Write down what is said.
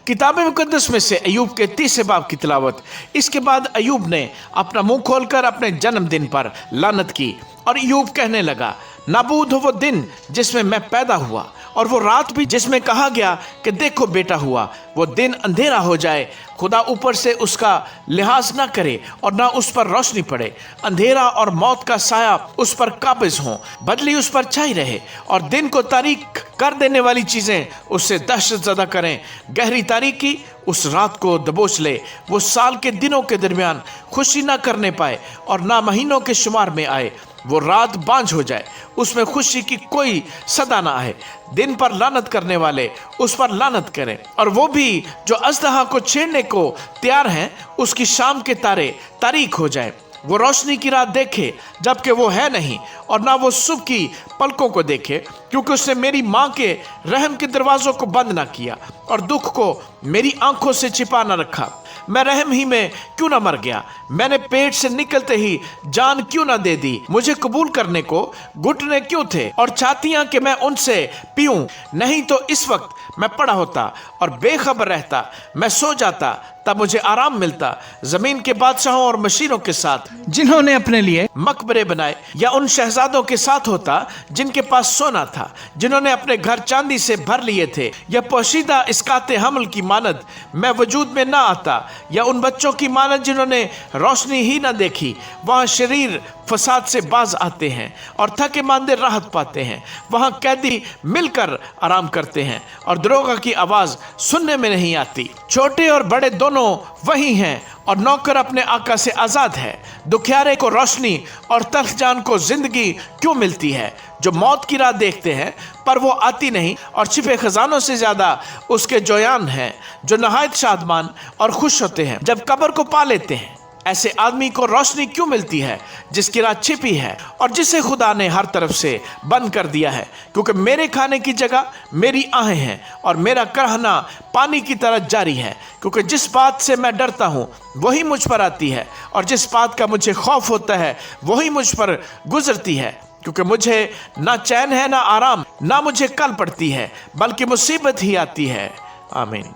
किताब मुकद्दस में से अय्यूब के 30 बाब की तिलावत। इसके बाद अय्यूब ने अपना मुंह खोलकर अपने जन्मदिन पर लानत की और अय्यूब कहने लगा, नाबूद हो वो दिन जिसमें मैं पैदा हुआ, और वो रात भी जिसमें कहा गया कि देखो बेटा हुआ। वो दिन अंधेरा हो जाए, खुदा ऊपर से उसका लिहाज ना करे और ना उस पर रोशनी पड़े। अंधेरा और मौत का साया उस पर काबिज हो, बदली उस पर छाई रहे, और दिन को तारीक कर देने वाली चीजें उससे दहशत ज़दा करें। गहरी तारीकी उस रात को दबोच ले। वो साल के दिनों के दरमियान खुशी ना करने पाए और ना महीनों के शुमार में आए। वो रात बांझ हो जाए, उसमें खुशी की कोई सदा ना आए। दिन पर लानत करने वाले उस पर लानत करें, और वो भी जो अजदहा को छेड़ने को तैयार हैं, उसकी शाम के तारे तारीक हो जाए। वो रोशनी की रात देखे जबकि वो है नहीं, और ना वो सुबह की पलकों को देखे, क्योंकि उसने मेरी माँ के रहम के दरवाज़ों को बंद ना किया और दुख को मेरी आंखों से छिपा ना रखा। मैं रहम ही में क्यों ना मर गया, मैंने पेट से निकलते ही जान क्यों ना दे दी। मुझे कबूल करने को घुटने क्यों थे और छातियां कि मैं उनसे पीऊं। नहीं तो इस वक्त मैं पड़ा होता और बेखबर रहता, मैं सो जाता, तब मुझे आराम मिलता। जमीन के बादशाहों और मशीरों के साथ जिन्होंने अपने लिए मकबरे बनाए, या उन शहजादों के साथ होता जिनके पास सोना था, जिन्होंने अपने घर चांदी से भर लिए थे। या पोशीदा इसकाते हमल की मानद मैं वजूद में ना आता, या उन बच्चों की मानद जिन्होंने रोशनी ही ना देखी। वहाँ शरीर फसाद से बाज आते हैं और थके मांदे राहत पाते हैं। वहाँ कैदी मिलकर आराम करते हैं और दरोगा की आवाज़ सुनने में नहीं आती। छोटे और बड़े दोनों वही हैं, और नौकर अपने आका से आज़ाद है। दुखियारे को रोशनी और तल्ख जान को जिंदगी क्यों मिलती है, जो मौत की राह देखते हैं पर वो आती नहीं, और छिपे खजानों से ज़्यादा उसके जोयान हैं, जो नहायत शादमान और खुश होते हैं जब कब्र को पा लेते हैं। ऐसे आदमी को रोशनी क्यों मिलती है जिसकी रात छिपी है और जिसे खुदा ने हर तरफ से बंद कर दिया है। क्योंकि मेरे खाने की जगह मेरी आहें हैं और मेरा करहना पानी की तरह जारी है। क्योंकि जिस बात से मैं डरता हूँ वही मुझ पर आती है, और जिस बात का मुझे खौफ होता है वही मुझ पर गुजरती है। क्योंकि मुझे ना चैन है ना आराम, ना मुझे कल पड़ती है, बल्कि मुसीबत ही आती है। आमीन।